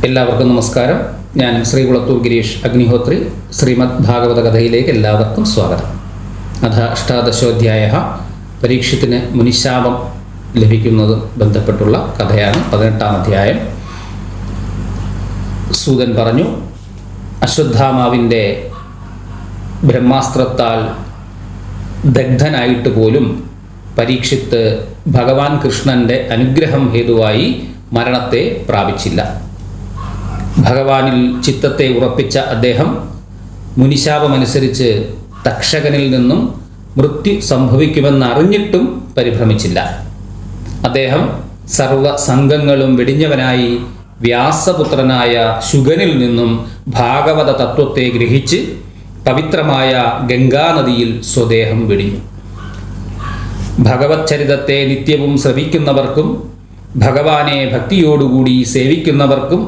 എല്ലാവർക്കും നമസ്കാരം. ഞാൻ ശ്രീ കുളത്തൂർ ഗിരീഷ് അഗ്നിഹോത്രി. ശ്രീമദ് ഭാഗവത കഥയിലേക്ക് എല്ലാവർക്കും സ്വാഗതം. അഥ അഷ്ടാദശോധ്യായ. പരീക്ഷത്തിന് മുനിശാപം ലഭിക്കുന്നത് ബന്ധപ്പെട്ടുള്ള കഥയാണ്. 18-ാം അധ്യായം. സൂതൻ പറഞ്ഞു, അശ്വത്ഥാമാവിൻ്റെ ബ്രഹ്മാസ്ത്രത്താൽ ദഗ്ധനായിട്ട് പോലും പരീക്ഷിത്ത് ഭഗവാൻ കൃഷ്ണൻ്റെ അനുഗ്രഹം ഹേതുവായി മരണത്തെ പ്രാപിച്ചില്ല. ഭഗവാനിൽ ചിത്തത്തെ ഉറപ്പിച്ച അദ്ദേഹം മുനിശാപമനുസരിച്ച് തക്ഷകനിൽ നിന്നും മൃത്യു സംഭവിക്കുമെന്നറിഞ്ഞിട്ടും പരിഭ്രമിച്ചില്ല. അദ്ദേഹം സർവസംഘങ്ങളും വെടിഞ്ഞവനായി വ്യാസപുത്രനായ ശുഗനിൽ നിന്നും ഭാഗവത തത്വത്തെ ഗ്രഹിച്ച് പവിത്രമായ ഗംഗാനദിയിൽ സ്വദേഹം വെടിഞ്ഞു. ഭഗവത് ചരിതത്തെ നിത്യവും ശ്രവിക്കുന്നവർക്കും ഭഗവാനെ ഭക്തിയോടുകൂടി സേവിക്കുന്നവർക്കും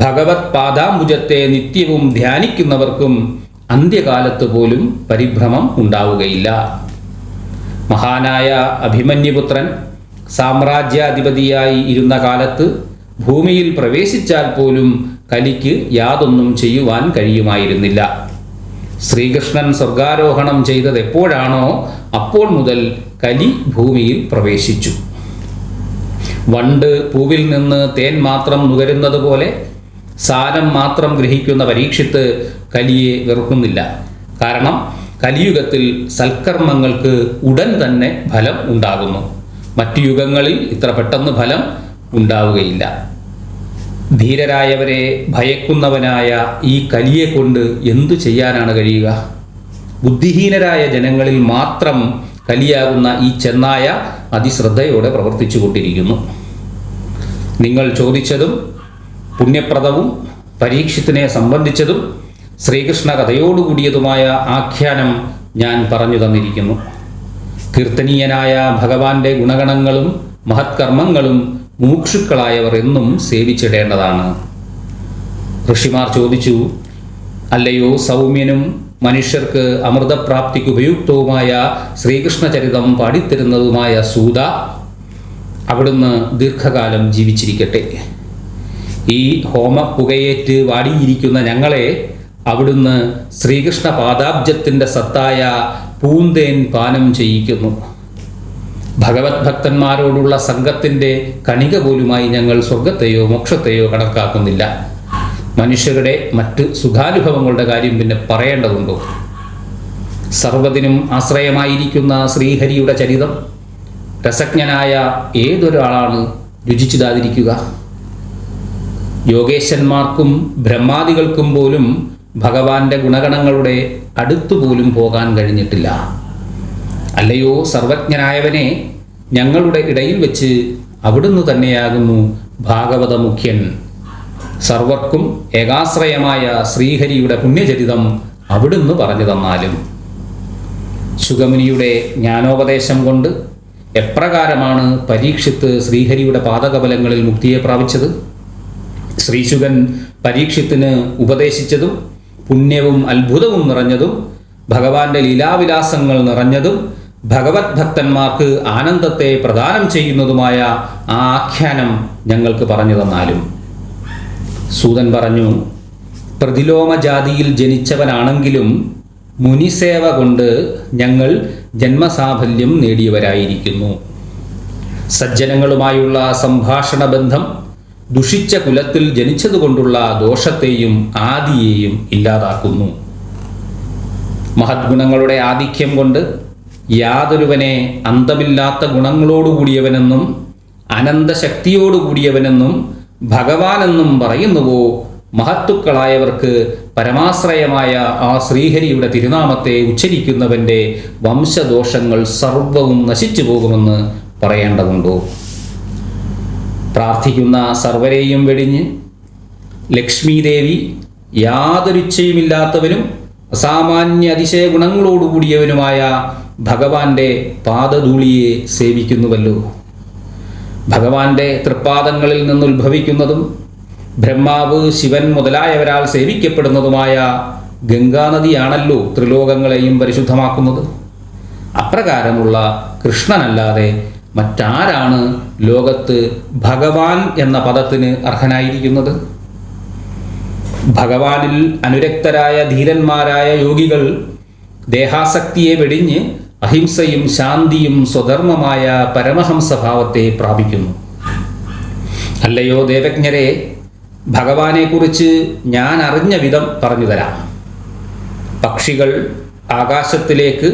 ഭഗവത് പാദാംബുജത്തെ നിത്യവും ധ്യാനിക്കുന്നവർക്കും അന്ത്യകാലത്ത് പോലും പരിഭ്രമം ഉണ്ടാവുകയില്ല. മഹാനായ അഭിമന്യുപുത്രൻ സാമ്രാജ്യാധിപതിയായി ഇരുന്ന കാലത്ത് ഭൂമിയിൽ പ്രവേശിച്ചാൽ പോലും കലിക്ക് യാതൊന്നും ചെയ്യുവാൻ കഴിയുമായിരുന്നില്ല. ശ്രീകൃഷ്ണൻ സ്വർഗാരോഹണം ചെയ്തത് എപ്പോഴാണോ അപ്പോൾ മുതൽ കലി ഭൂമിയിൽ പ്രവേശിച്ചു. വണ്ട് പൂവിൽ നിന്ന് തേൻ മാത്രം നുകരുന്നത് പോലെ സാരം മാത്രം ഗ്രഹിക്കുന്ന പരീക്ഷിത്ത് കലിയെ വെറുക്കുന്നില്ല. കാരണം കലിയുഗത്തിൽ സൽക്കർമ്മങ്ങൾക്ക് ഉടൻ തന്നെ ഫലം ഉണ്ടാകുന്നു. മറ്റു യുഗങ്ങളിൽ ഇത്ര പെട്ടെന്ന് ഫലം ഉണ്ടാവുകയില്ല. ധീരരായവരെ ഭയക്കുന്നവനായ ഈ കലിയെ കൊണ്ട് എന്തു ചെയ്യാനാണ് കഴിയുക? ബുദ്ധിഹീനരായ ജനങ്ങളിൽ മാത്രം കലിയാകുന്ന ഈ ചെന്നായ അതിശ്രദ്ധയോടെ പ്രവർത്തിച്ചു കൊണ്ടിരിക്കുന്നു. നിങ്ങൾ ചോദിച്ചതും പുണ്യപ്രദവും പരീക്ഷത്തിനെ സംബന്ധിച്ചതും ശ്രീകൃഷ്ണ കഥയോടുകൂടിയതുമായ ആഖ്യാനം ഞാൻ പറഞ്ഞു തന്നിരിക്കുന്നു. കീർത്തനീയനായ ഭഗവാന്റെ ഗുണഗണങ്ങളും മഹത്കർമ്മങ്ങളും മുമുക്ഷുക്കളായവർ എന്നും സേവിച്ചിടേണ്ടതാണ്. ഋഷിമാർ ചോദിച്ചു, അല്ലയോ സൗമ്യനും മനുഷ്യർക്ക് അമൃതപ്രാപ്തിക്ക് ഉപയുക്തവുമായ ശ്രീകൃഷ്ണചരിതം പാടിത്തരുന്നതുമായ സൂത, അവിടുന്ന് ദീർഘകാലം ജീവിച്ചിരിക്കട്ടെ. ഈ ഹോമപ്പുകയേറ്റ് വാടിയിരിക്കുന്ന ഞങ്ങളെ അവിടുന്ന് ശ്രീകൃഷ്ണ പാദാബ്ജത്തിൻ്റെ സത്തായ പൂന്തേൻ പാനം ചെയ്യിക്കുന്നു. ഭഗവത് ഭക്തന്മാരോടുള്ള സംഘത്തിൻ്റെ കണിക പോലുമായി ഞങ്ങൾ സ്വർഗത്തെയോ മോക്ഷത്തെയോ കണക്കാക്കുന്നില്ല. മനുഷ്യരുടെ മറ്റ് സുഖാനുഭവങ്ങളുടെ കാര്യം പിന്നെ പറയേണ്ടതുണ്ടോ? സർവ്വതിനും ആശ്രയമായിരിക്കുന്ന ശ്രീഹരിയുടെ ചരിതം രസജ്ഞനായ ഏതൊരാളാണ് രുചിച്ചിടാതിരിക്കുക? യോഗേശന്മാർക്കും ബ്രഹ്മാദികൾക്കും പോലും ഭഗവാന്റെ ഗുണഗണങ്ങളുടെ അടുത്തുപോലും പോകാൻ കഴിഞ്ഞിട്ടില്ല. അല്ലയോ സർവജ്ഞനായവനെ, ഞങ്ങളുടെ ഇടയിൽ വെച്ച് അവിടുന്ന് തന്നെയാകുന്നു ഭാഗവത മുഖ്യൻ. സർവർക്കും ഏകാശ്രയമായ ശ്രീഹരിയുടെ പുണ്യചരിതം അവിടുന്ന് പറഞ്ഞു തന്നാലും. ശുഗമുനിയുടെ ജ്ഞാനോപദേശം കൊണ്ട് എപ്രകാരമാണ് പരീക്ഷിത്ത് ശ്രീഹരിയുടെ പാദകമലങ്ങളിൽ മുക്തിയെ പ്രാപിച്ചത്? ശ്രീശുഗൻ പരീക്ഷത്തിന് ഉപദേശിച്ചതും പുണ്യവും അത്ഭുതവും നിറഞ്ഞതും ഭഗവാന്റെ ലീലാവിലാസങ്ങൾ നിറഞ്ഞതും ഭഗവത് ഭക്തന്മാർക്ക് ആനന്ദത്തെ പ്രദാനം ചെയ്യുന്നതുമായ ആ ആഖ്യാനം ഞങ്ങൾക്ക് പറഞ്ഞു തന്നാലും. സൂതൻ പറഞ്ഞു, പ്രതിലോമജാതിയിൽ ജനിച്ചവനാണെങ്കിലും മുനിസേവ കൊണ്ട് ഞങ്ങൾ ജന്മസാഫല്യം നേടിയവരായിരിക്കുന്നു. സജ്ജനങ്ങളുമായുള്ള സംഭാഷണ ബന്ധം ദുഷിച്ച കുലത്തിൽ ജനിച്ചതുകൊണ്ടുള്ള ദോഷത്തെയും ആദിയെയും ഇല്ലാതാക്കുന്നു. മഹദ്ഗുണങ്ങളുടെ ആധിക്യം കൊണ്ട് യാതൊരുവനെ അന്തമില്ലാത്ത ഗുണങ്ങളോടുകൂടിയവനെന്നും അനന്തശക്തിയോടുകൂടിയവനെന്നും ഭഗവാനെന്നും പറയുന്നുവോ, മഹത്തുക്കളായവർക്ക് പരമാശ്രയമായ ആ ശ്രീഹരിയുടെ തിരുനാമത്തെ ഉച്ചരിക്കുന്നവൻ്റെ വംശദോഷങ്ങൾ സർവവും നശിച്ചു പോകുമെന്ന് പറയേണ്ടതുണ്ടോ? പ്രാർത്ഥിക്കുന്ന സർവരെയും വെടിഞ്ഞ് ലക്ഷ്മീദേവി യാതൊരിച്ഛയുമില്ലാത്തവനും അസാമാന്യ അതിശയ ഗുണങ്ങളോടുകൂടിയവനുമായ ഭഗവാന്റെ പാദധൂളിയെ സേവിക്കുന്നുവല്ലോ. ഭഗവാന്റെ തൃപ്പാദങ്ങളിൽ നിന്നുദ്ഭവിക്കുന്നതും ബ്രഹ്മാവ് ശിവൻ മുതലായവരാൽ സേവിക്കപ്പെടുന്നതുമായ ഗംഗാനദിയാണല്ലോ ത്രിലോകങ്ങളെയും പരിശുദ്ധമാക്കുന്നത്. അപ്രകാരമുള്ള കൃഷ്ണനല്ലാതെ മറ്റാരാണ് ലോകത്ത് ഭഗവാൻ എന്ന പദത്തിന് അർഹനായിരിക്കുന്നത്? ഭഗവാനിൽ അനുരക്തരായ ധീരന്മാരായ യോഗികൾ ദേഹാസക്തിയെ വെടിഞ്ഞ് അഹിംസയും ശാന്തിയും സ്വധർമ്മമായ പരമഹംസഭാവത്തെ പ്രാപിക്കുന്നു. അല്ലയോ ദേവജ്ഞരെ, ഭഗവാനെക്കുറിച്ച് ഞാൻ അറിഞ്ഞ വിധം പറഞ്ഞു തരാം. പക്ഷികൾ ആകാശത്തിലേക്ക്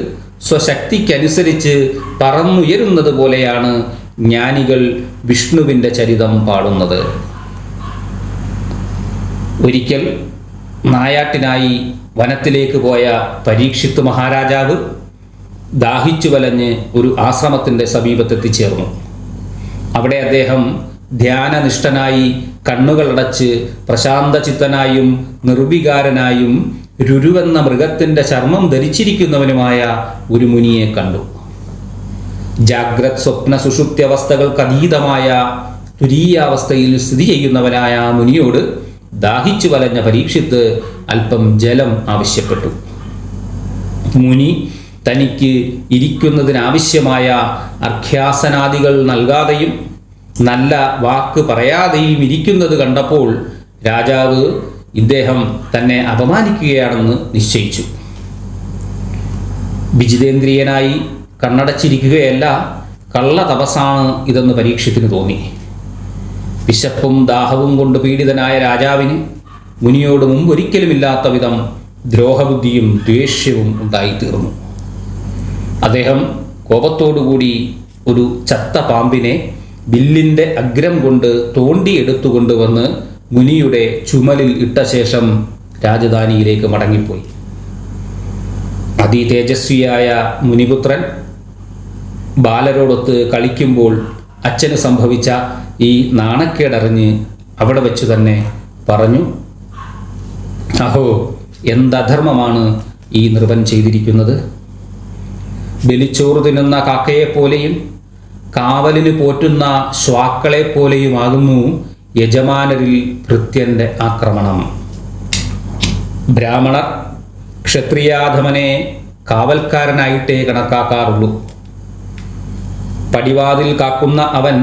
സ്വശക്തിക്കനുസരിച്ച് പറന്നുയരുന്നത് പോലെയാണ് ജ്ഞാനികൾ വിഷ്ണുവിൻ്റെ ചരിതം പാടുന്നത്. ഒരിക്കൽ നായാട്ടിനായി വനത്തിലേക്ക് പോയ പരീക്ഷിത്ത് മഹാരാജാവ് ദാഹിച്ചു വലഞ്ഞ് ഒരു ആശ്രമത്തിൻ്റെ സമീപത്തെത്തിച്ചേർന്നു. അവിടെ അദ്ദേഹം ധ്യാനനിഷ്ഠനായി കണ്ണുകളടച്ച് പ്രശാന്തചിത്തനായും നിർവികാരനായും രുരുവെന്ന മൃഗത്തിൻ്റെ ചർമ്മം ധരിച്ചിരിക്കുന്നവനുമായ ഒരു മുനിയെ കണ്ടു. ജാഗ്രത് സ്വപ്ന സുഷുപ്ത്യവസ്ഥകൾക്കതീതമായ തുരീയാവസ്ഥയിൽ സ്ഥിതി ചെയ്യുന്നവനായ ആ മുനിയോട് ദാഹിച്ചു വലഞ്ഞ പരീക്ഷിത്ത് അല്പം ജലം ആവശ്യപ്പെട്ടു. മുനി തനിക്ക് ഇരിക്കുന്നതിനാവശ്യമായ അർഘ്യാസനാദികൾ നൽകാതെയും നല്ല വാക്ക് പറയാതെയും ഇരിക്കുന്നത് കണ്ടപ്പോൾ രാജാവ് ഇദ്ദേഹം തന്നെ അപമാനിക്കുകയാണെന്ന് നിശ്ചയിച്ചു. വിജിതേന്ദ്രിയനായി കണ്ണടച്ചിരിക്കുകയല്ല, കള്ള തപസ്സാണ് ഇതെന്ന് പരീക്ഷത്തിന് തോന്നി. വിശപ്പും ദാഹവും കൊണ്ട് പീഡിതനായ രാജാവിന് മുനിയോട് മുമ്പൊരിക്കലുമില്ലാത്ത വിധം ദ്രോഹബുദ്ധിയും ദ്വേഷ്യവും ഉണ്ടായിത്തീർന്നു. അദ്ദേഹം കോപത്തോടുകൂടി ഒരു ചത്ത പാമ്പിനെ വില്ലിൻ്റെ അഗ്രം കൊണ്ട് തോണ്ടിയെടുത്തുകൊണ്ട് വന്ന് മുനിയുടെ ചുമലിൽ ഇട്ട ശേഷം രാജധാനിയിലേക്ക് മടങ്ങിപ്പോയി. അതിതേജസ്വിയായ മുനിപുത്രൻ ബാലരോടൊത്ത് കളിക്കുമ്പോൾ അച്ഛന് സംഭവിച്ച ഈ നാണക്കേടറിഞ്ഞ് അവിടെ വെച്ച് തന്നെ പറഞ്ഞു, അഹോ, എന്തധർമ്മമാണ് ഈ നൃപൻ ചെയ്തിരിക്കുന്നത്. ബലിച്ചോറ് തിന്നുന്ന കാക്കയെപ്പോലെയും കാവലിന് പോറ്റുന്ന ശ്വാക്കളെപ്പോലെയുമാകുന്നു യജമാനരിൽ ഭൃത്യൻ്റെ ആക്രമണം. ബ്രാഹ്മണർ ക്ഷത്രിയാധമനെ കാവൽക്കാരനായിട്ടേ കണക്കാക്കാറുള്ളൂ. പടിവാതിൽ കാക്കുന്ന അവൻ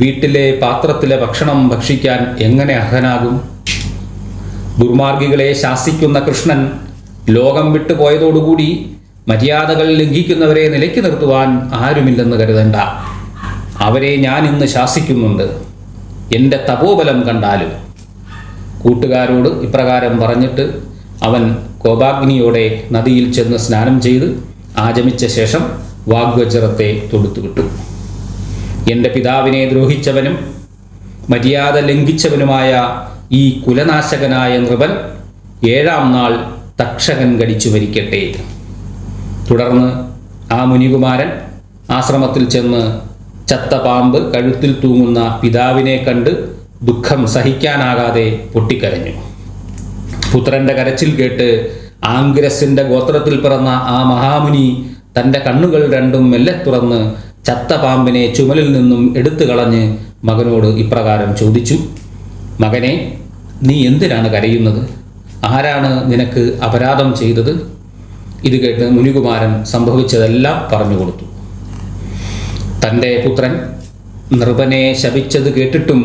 വീട്ടിലെ പാത്രത്തിലെ ഭക്ഷണം ഭക്ഷിക്കാൻ എങ്ങനെ അർഹനാകും? ദുർമാർഗികളെ ശാസിക്കുന്ന കൃഷ്ണൻ ലോകം വിട്ടുപോയതോടുകൂടി മര്യാദകൾ ലംഘിക്കുന്നവരെ നിലയ്ക്ക് നിർത്തുവാൻ ആരുമില്ലെന്ന് കരുതണ്ട. അവരെ ഞാൻ ഇന്ന് ശാസിക്കുന്നുണ്ട്, എൻ്റെ തപോബലം കണ്ടാലും. കൂട്ടുകാരോട് ഇപ്രകാരം പറഞ്ഞിട്ട് അവൻ കോപാഗ്നിയോടെ നദിയിൽ ചെന്ന് സ്നാനം ചെയ്ത് ആചമിച്ച ശേഷം വാഗ്വജ്രത്തെ തൊടുത്തുവിട്ടു. എൻ്റെ പിതാവിനെ ദ്രോഹിച്ചവനും മര്യാദ ലംഘിച്ചവനുമായ ഈ കുലനാശകനായ നൃപൻ 7-ാം നാൾ തക്ഷകൻ കടിച്ചു മരിക്കട്ടെ. തുടർന്ന് ആ മുനികുമാരൻ ആശ്രമത്തിൽ ചെന്ന് ചത്ത പാമ്പ് കഴുത്തിൽ തൂങ്ങുന്ന പിതാവിനെ കണ്ട് ദുഃഖം സഹിക്കാനാകാതെ പൊട്ടിക്കരഞ്ഞു. പുത്രൻ്റെ കരച്ചിൽ കേട്ട് ആംഗിരസിൻ്റെ ഗോത്രത്തിൽ പിറന്ന ആ മഹാമുനി തൻ്റെ കണ്ണുകൾ രണ്ടും മെല്ലെ തുറന്ന് ചത്ത പാമ്പിനെ ചുമലിൽ നിന്നും എടുത്തു കളഞ്ഞ് മകനോട് ഇപ്രകാരം ചോദിച്ചു, മകനെ, നീ എന്തിനാണ് കരയുന്നത്? ആരാണ് നിനക്ക് അപരാധം ചെയ്തത്? ഇത് കേട്ട് മുനികുമാരൻ സംഭവിച്ചതെല്ലാം പറഞ്ഞു കൊടുത്തു. തൻ്റെ പുത്രൻ നൃപനെ ശപിച്ചത് കേട്ടിട്ടും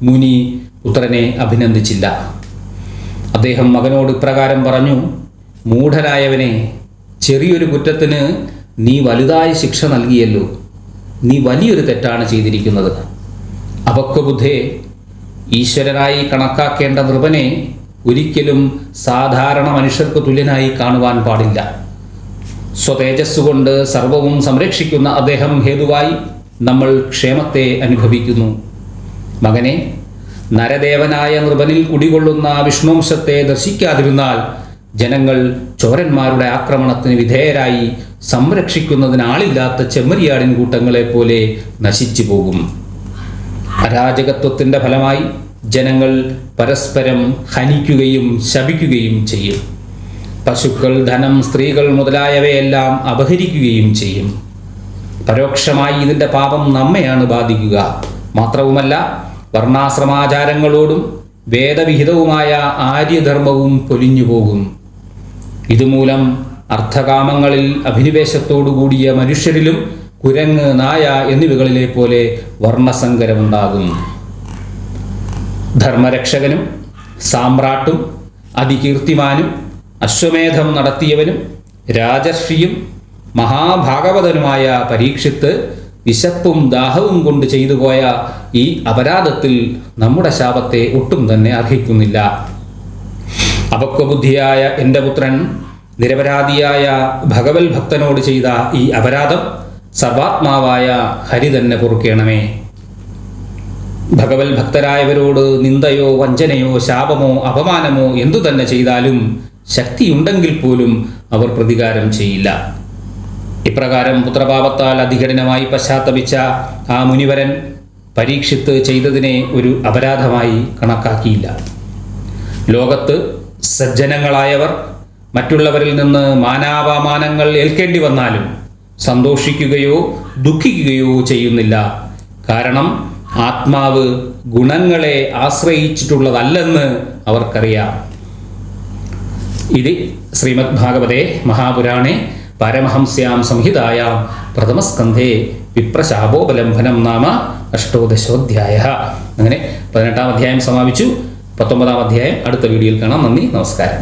മുനി പുത്രനെ അഭിനന്ദിച്ചില്ല. അദ്ദേഹം മകനോട് ഇപ്രകാരം പറഞ്ഞു, മൂഢനായവനെ, ചെറിയൊരു കുറ്റത്തിന് നീ വലുതായ ശിക്ഷ നൽകിയല്ലോ. നീ വലിയൊരു തെറ്റാണ് ചെയ്തിരിക്കുന്നത്. അപക്വബുദ്ധേ, ഈശ്വരനായി കണക്കാക്കേണ്ട നൃപനെ ഒരിക്കലും സാധാരണ മനുഷ്യർക്ക് തുല്യനായി കാണുവാൻ പാടില്ല. സ്വതേജസ്സുകൊണ്ട് സർവവും സംരക്ഷിക്കുന്ന അദ്ദേഹം ഹേതുവായി നമ്മൾ ക്ഷേമത്തെ അനുഭവിക്കുന്നു. മകനെ, നരദേവനായ നൃപനിൽ കുടികൊള്ളുന്ന വിഷ്ണുവംശത്തെ ദർശിക്കാതിരുന്നാൽ ജനങ്ങൾ ചോരന്മാരുടെ ആക്രമണത്തിന് വിധേയരായി സംരക്ഷിക്കുന്നതിനാളില്ലാത്ത ചെമ്മരിയാടിൻ കൂട്ടങ്ങളെപ്പോലെ നശിച്ചു പോകും. അരാജകത്വത്തിൻ്റെ ഫലമായി ജനങ്ങൾ പരസ്പരം ഹനിക്കുകയും ശപിക്കുകയും ചെയ്യും. പശുക്കൾ, ധനം, സ്ത്രീകൾ മുതലായവയെല്ലാം അപഹരിക്കുകയും ചെയ്യും. പരോക്ഷമായി ഇതിൻ്റെ പാപം നമ്മെയാണ് ബാധിക്കുക. മാത്രവുമല്ല, വർണ്ണാശ്രമാചാരങ്ങളോടും വേദവിഹിതവുമായ ആര്യധർമ്മവും പൊലിഞ്ഞു പോകും. ഇതുമൂലം അർത്ഥകാമങ്ങളിൽ അഭിനിവേശത്തോടുകൂടിയ മനുഷ്യരിലും കുരങ്ങ്, നായ എന്നിവകളിലെ പോലെ വർണ്ണസങ്കരമുണ്ടാകും. ധർമ്മരക്ഷകനും സാമ്രാട്ടും അതികീർത്തിമാനും അശ്വമേധം നടത്തിയവനും രാജർഷിയും മഹാഭാഗവതനുമായ പരീക്ഷിത്ത് വിശപ്പും ദാഹവും കൊണ്ട് ചെയ്തു പോയ ഈ അപരാധത്തിൽ നമ്മുടെ ശാപത്തെ ഒട്ടും തന്നെ അർഹിക്കുന്നില്ല. അപക്വബുദ്ധിയായ എൻ്റെ പുത്രൻ നിരപരാധിയായ ഭഗവത് ഭക്തനോട് ചെയ്ത ഈ അപരാധം സർവാത്മാവായ ഹരി തന്നെ പൊറുക്കേണമേ. ഭഗവത് ഭക്തരായവരോട് നിന്ദയോ വഞ്ചനയോ ശാപമോ അപമാനമോ എന്തു തന്നെ ചെയ്താലും ശക്തിയുണ്ടെങ്കിൽ പോലും അവർ പ്രതികാരം ചെയ്യില്ല. ഇപ്രകാരം പുത്രപാപത്താൽ അതികഠിനമായി പശ്ചാത്തപിച്ച ആ മുനിവരൻ പരീക്ഷിത്ത് ചെയ്തതിനെ ഒരു അപരാധമായി കണക്കാക്കിയില്ല. ലോകത്ത് സജ്ജനങ്ങളായവർ മറ്റുള്ളവരിൽ നിന്ന് മാനാപമാനങ്ങൾ ഏൽക്കേണ്ടി വന്നാലും സന്തോഷിക്കുകയോ ദുഃഖിക്കുകയോ ചെയ്യുന്നില്ല. കാരണം ആത്മാവ് ഗുണങ്ങളെ ആശ്രയിച്ചിട്ടുള്ളതല്ലെന്ന് അവർക്കറിയാം. ഇത് ശ്രീമദ് ഭാഗവതേ മഹാപുരാണേ പാരമഹംസ്യാം സംഹിതായാം പ്രഥമസ്കന്ധേ വിപ്രശാപോപലംബനം നാമ അഷ്ടോദശോധ്യായഃ. അങ്ങനെ 18-ാം അധ്യായം സമാപിച്ചു. 19-ാം അധ്യായം അടുത്ത വീഡിയോയിൽ കാണാം. നന്ദി, നമസ്കാരം.